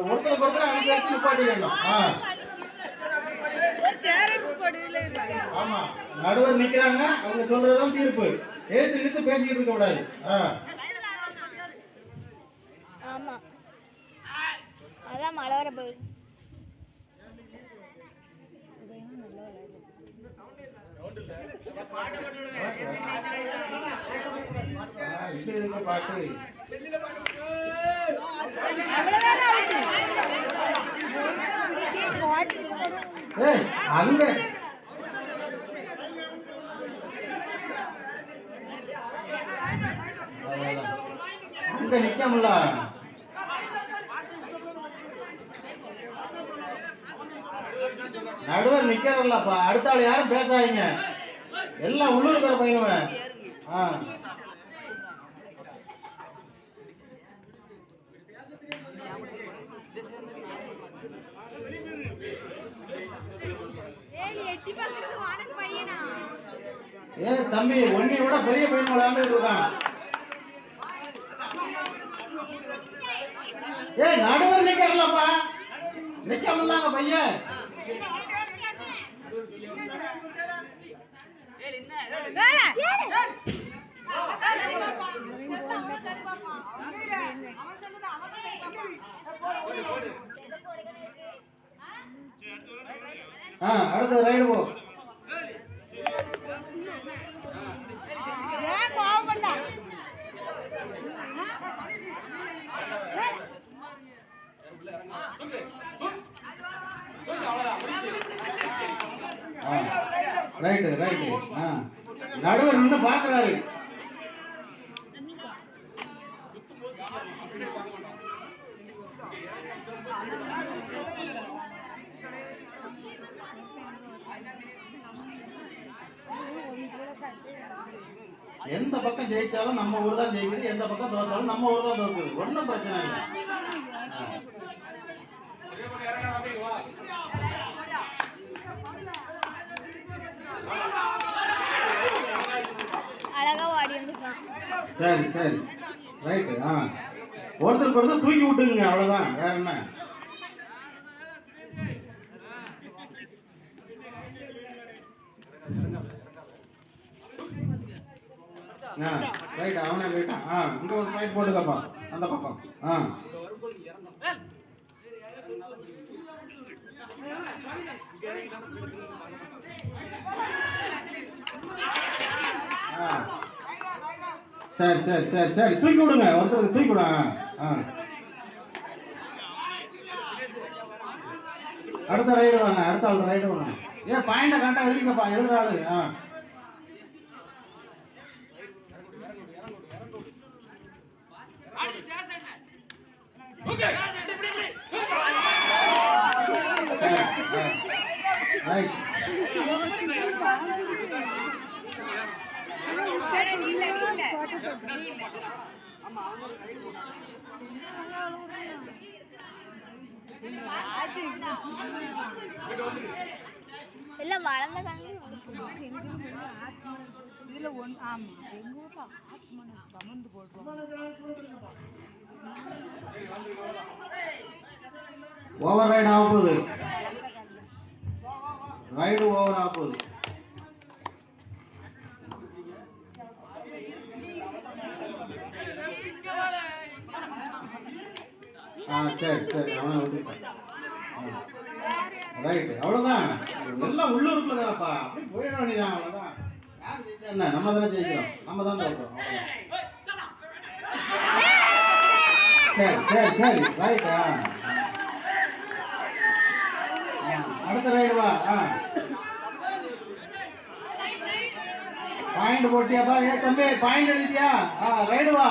ஒருத்தருக்கு ஒருத்தர் அனுப்பி வச்சு நிப்பாட்டிடணும். ஆமா, நடுவர் நிக்கிறாங்க, அவங்க சொல்றதுதான் தீர்ப்பு. எழுத்து இழுத்து பேசிக்கிட்டு இருக்க கூடாது. ஆமா, அதான் மழை வர போகுது. பாட்டு அங்க அங்க நிக்கமுல்ல. நடுவர் நிக்கிறல்லப்பா. அடுத்த ஆள் யாரும் பேசாதீங்க, எல்லாம் உள்ளூர் இருக்கிற பையனுவன். ஏன் தம்பி, ஒன்னை விட பெரிய பையன் விளையாண்டு இருக்கான். ஏய், நடுவர் நிக்கிறல்லப்பா, நிக்காமல்லாங்க பையன். அடுத்த ரைடு போ. Right right. நடுவர் நின்று பாக்குறாரு. எந்த பக்கம் ஜெயிச்சாலும் நம்ம ஊர் தான் ஜெயிக்குது, எந்த பக்கம் தோற்றாலும் நம்ம ஊர் தான் தோற்குது. ஒன்றும் பிரச்சனை இல்லை. சரி சரி ரைட்டு. ஒருத்தருக்கு ஒருத்தர் தூக்கி விட்டுங்க, அவ்வளவுதான், வேற என்ன. ரைட், அவனே போயிட்டான். இங்க ஒரு பாயிண்ட் போட்டுக்கப்பா அந்த பக்கம். சரி சரி சரி சரி, தூக்கி விடுங்க, ஒருத்தருக்கு தூக்கி விடுங்க. அடுத்த ரைடு வாங்க, அடுத்த ஆள் ரைடு வாங்க. ஏன் பாயிண்ட கரெக்டா எழுதிக்கப்பா, எழுதுற ஆளு. ரைட். எல்லாம் வளர்ந்ததாங்க. ஓவர் ரைடு ஆக போகுது, ரைடு ஓவர் ஆக போகுது. சரி சரி, அவனை விட்டுட்டான். ரைட்டு, அவ்வளோதான். எல்லாம் உள்ளூருக்குள்ளதாப்பா, அப்படி போயிட வேண்டியதான், அவ்வளோதான். யார் ஜெயிச்சா என்ன, நம்ம தானே ஜெயிக்கிறோம், நம்ம தான் தோற்கிறோம். சரி சரி சரி ரைட்டா. அடுத்த ரைடு வா. பாயிண்ட் போட்டியாப்பா? ஏ தம்பி, பாயிண்ட் எழுதிட்டியா? ரைடு வா.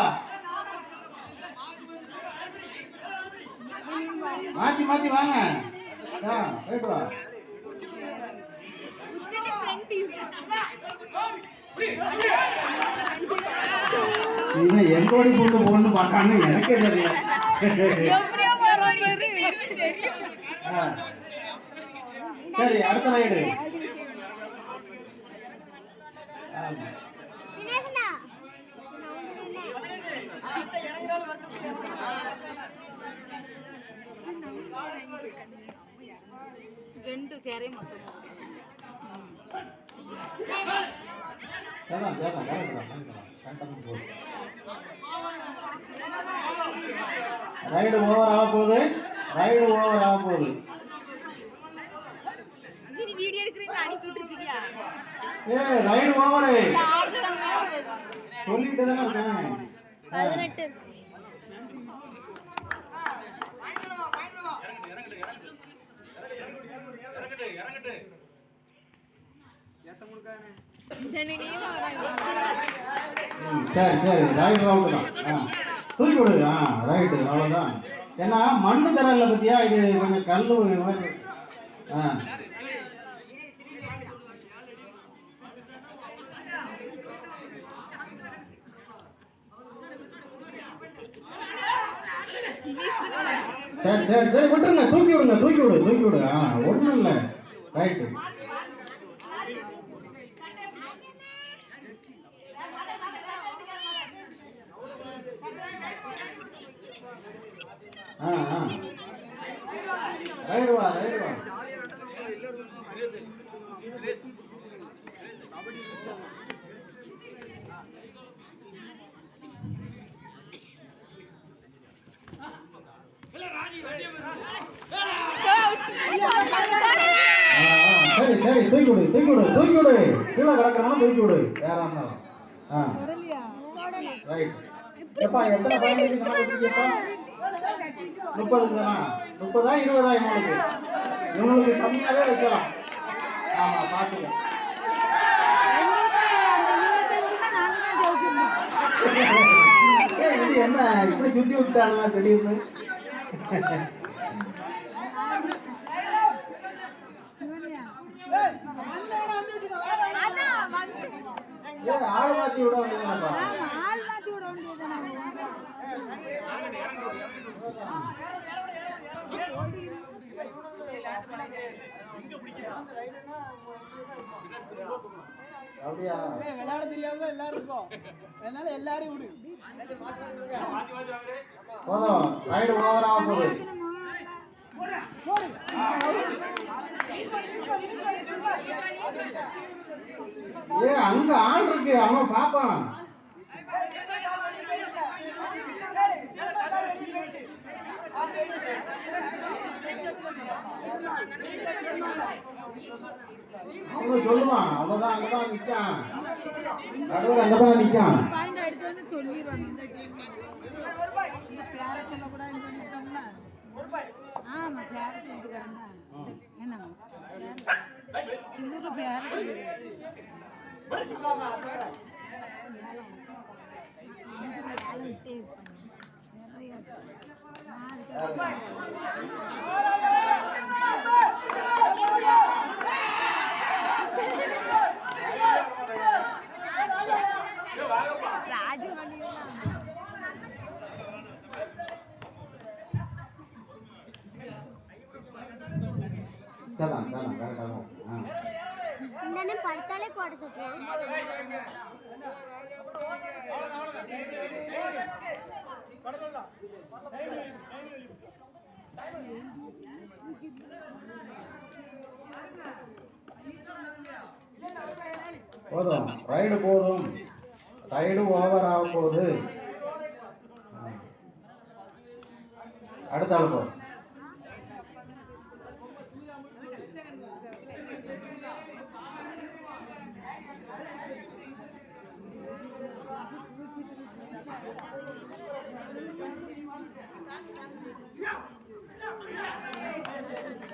மாத்தி மாத்தி வாங்க. ரைட் வா. இவன் எங்கோடி கூட்டு போகணும்னு பார்க்கான்னு எனக்கே தெரியும். சரி, அடுத்த ரைடு. ரெண்டு சேரையும் மட்டும் ரைடு ஓவர் ஆக போகுது. ரைடு ஓவர் ஆக போகுது. வீடியோ எடுக்கிறீங்க அனுப்பி விட்டுருச்சியா? ஏ ரைடு ஓவர் சொல்லிட்டு தானே இருக்கேன். 18 சரி சரி ரைட் ரவுண்டு தான். தூக்கி விடு. ரைட்டு அவ்வளோதான். ஏன்னா மண்ணு தரல பத்தியா, இது கொஞ்சம் கல் மாதிரி. சரி சரி சரி விட்டுருங்க. தூக்கி விடுங்க. தூக்கி விடு. தூக்கி விடு. ஒன்றும் இல்லை. ரைட்டு. ரைடு வா. ரைடு வா. சரி சரி தூக்கி விடு. தூக்கி விடு. தூக்கி விடு. கீழே கிடக்கிறவங்க தூக்கி விடு. யாரா இருந்தாலும். ரைட். எப்பா எத்தனை பையன் 30 தானா? 30 20 இவங்களுக்கு கம்மியாகவே வைக்கலாம். ஆமாம் பார்த்துக்க. இது என்ன இப்படி சுற்றி விட்டானா திடீர்னு? ஆள் மாற்றி விட வேண்டியதுப்பா. அப்படியா? விளையாட தெரியாம எல்லாருக்கும் அதனால எல்லாரையும் விடு. போதும். ரைடு ஓவர் ஆக போகுது. அங்க ஆள் இருக்கு, அவன் பாப்பான். அவங்க சொல்லுவான். அவ்வளவுதான். அங்கதான் நிக்கான். கடவுள் அங்கதான் நிக்கான். படுத்தாலே போட சொல்றேன். போதும். ரைடு போதும். ரைடு ஓவர் ஆக போகுது. அடுத்த ஆள் போ.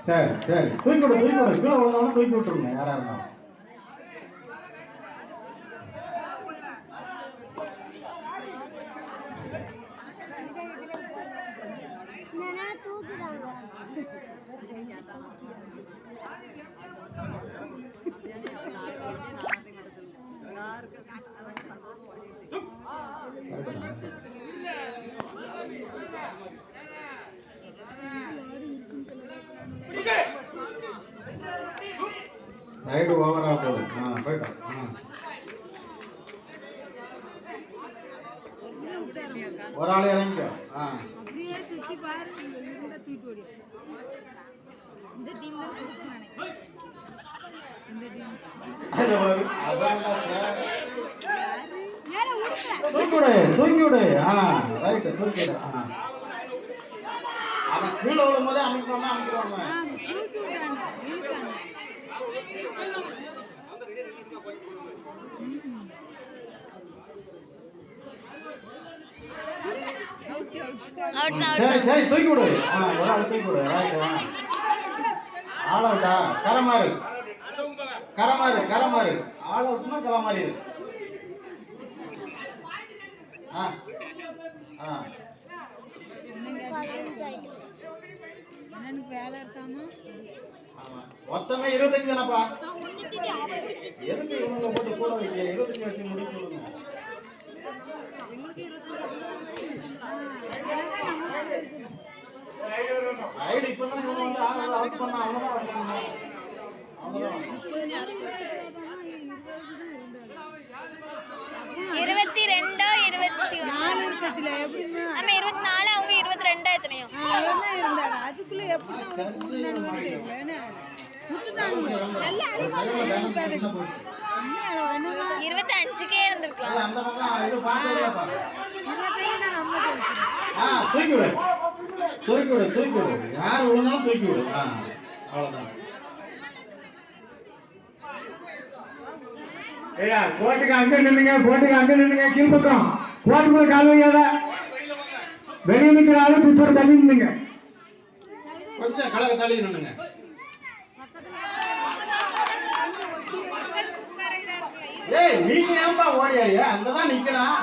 சரி சரி தூக்கி விடு. தூக்கி விடு. கீழே விழுந்தாலும் தூக்கி விட்டுருங்க யாரா இருந்தாலும். ரைடு ஓவர் ஆக போகுது. போயிட்டோம். ஒரு ஆள் இறங்கிக்கோ. அப்படியே சுற்றி பாரு. டீம் தான் கொடுக்கணும் நினைக்கிறேன். இந்த டீம் அது வரும். அதான் மேல ஊத்துறேன். தூக்கி விடு, தூக்கி விடு. ரைட், தூக்கி விடு. அவன் கீழே விழும்போதே அமைக்கணும்னா அமைக்கிறாங்க. தூக்கி விடுறாங்க, இழுக்காங்க. சரி சரி தூக்கி விடு. ஒரு ஆள் தூக்கி விடு. ரைட். ஆளவுட்டா கரமாறு, கரமாறு, கரமாறு. ஆளவுட்டுனா கரமாறு. என்னன்னு வேலை இருக்காம மொத்தமே 25 தானப்பா. எதுக்கு இவங்க போட்டு கூட வைக்க? 25 வச்சு முடிச்சு விடுங்க. ஐடி இப்பதான் இவங்க வந்து ஆள் அவுட் பண்ண அவ்வளோதான். 22 24 இருக்கத்துல எப்படின்னா நம்ம 24 அவங்க 22 எத்தனையோ அவ்வளவுதான் இருந்தாங்க. அதுக்குள்ள எப்படி தெரியல. 25க்கே இருந்திருக்கலாம். அந்த பக்கம் இது பாக்கலையாப்பா. நம்ம தூக்கி விடு, தூக்கி விடு, தூக்கி விடு. யார் விழுந்தாலும் தூக்கி விடு. அவ்வளோதான். ஏயா கோட்டுக்கு அங்க நின்னுங்க, கோட்டுக்கு அங்க நின்னுங்க. கீழ்பக்கம் கோட்டுக்குள்ள கால் வைக்காத. வெளியே நிற்கிற ஆளு பிப்பர் தள்ளி நின்னுங்க. கொஞ்சம் கலக்க தள்ளி நின்னுங்க. ஏய் நீங்க ஏன்பா ஓடியாரியா? அங்கதான் நிக்கிறான்,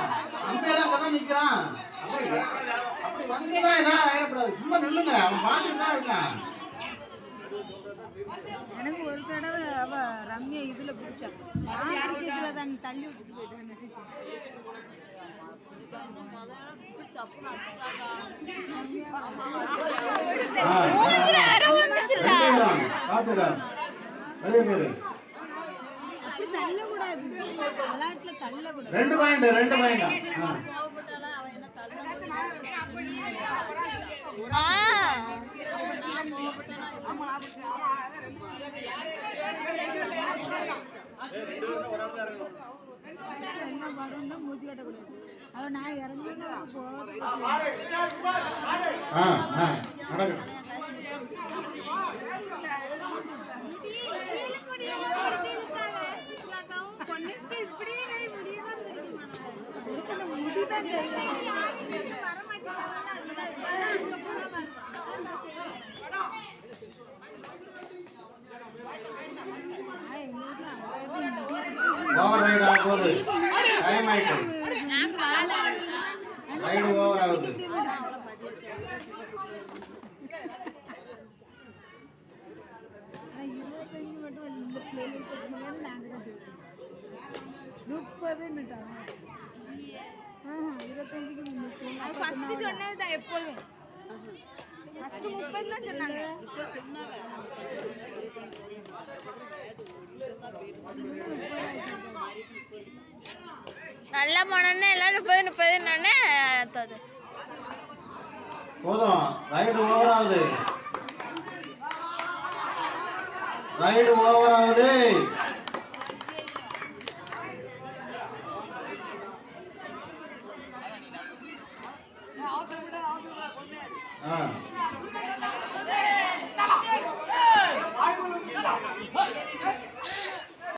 அங்கதான் நிக்கிறான். அப்படி வந்துதான் என்ன ஆயிடக்கூடாது. சும்மா நில்லுங்க. அவன் பார்த்துட்டு தான் இருக்கான். எனக்கு ஒரு தடவை அவ ரம்யா இதுல பிடிச்சா தான் தள்ளி விட்டுட்டு போயிட்டாங்க. பாத்துக்கலாம். வெளியே போயிரு. தள்ளக்கூடாது, விளையாட்டுல தள்ளக்கூடாது. 2 பாயிண்ட், 2 பாயிண்ட். என்ன படம்னா மூச்சு கட்டக்கூடாது. அவ நான் இறங்குறது நடக்கட்டும். ஓவர் ரைட் ஆகுது. டைம் ஆயிட்டு. ரைடு ஓவர் ஆகுது. எப்போதும் 30 தான் சொன்னாங்க. நல்லா போனோன்னா எல்லாம் 30 போதும். ரைடு ஓவர் ஆகுது. ரைடு ஓவர் ஆகுது.